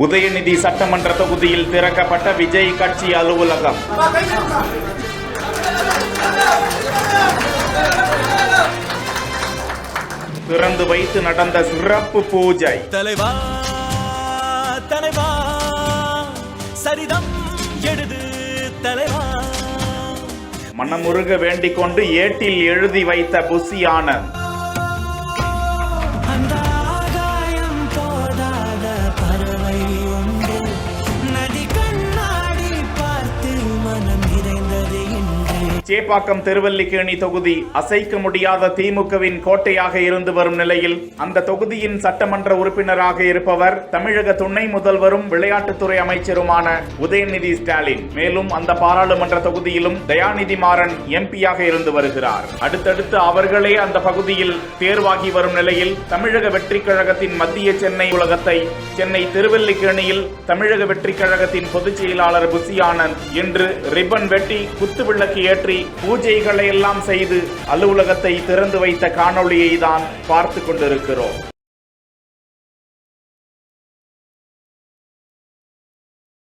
உதயநிதி சட்டமன்ற தொகுதியில் திறக்கப்பட்ட விஜய் கட்சி அலுவலகம். திறந்து வைத்து நடந்த சிறப்பு பூஜை. தலைவா தலைவா சரிதம் எழுது தலைவா. மனமுருக வேண்டிக் கொண்டு ஏட்டில் எழுதி வைத்த புசி ஆனந்த். சேப்பாக்கம் திருவல்லிக்கேணி தொகுதி அசைக்க முடியாத திமுகவின் கோட்டையாக இருந்து வரும் நிலையில் அந்த தொகுதியின் சட்டமன்ற உறுப்பினராக இருப்பவர் தமிழக துணை முதல்வரும் விளையாட்டுத்துறை அமைச்சருமான உதயநிதி ஸ்டாலின். மேலும் அந்த பாராளுமன்ற தொகுதியிலும் தயாநிதி மாறன் எம்பியாக இருந்து வருகிறார். அடுத்தடுத்து அவர்களே அந்த பகுதியில் தேர்வாகி வரும் நிலையில் தமிழக வெற்றி கழகத்தின் மத்திய சென்னை உலகத்தை சென்னை திருவல்லிக்கேணியில் தமிழக வெற்றி கழகத்தின் பொதுச் செயலாளர் புசி ஆனந்த் இன்று ரிப்பன் வெட்டி குத்துவிளக்கு ஏற்றி பூஜைகளை எல்லாம் செய்து அலுவலகத்தை திறந்து வைத்த காணொளியை தான் பார்த்து கொண்டிருக்கிறோம்.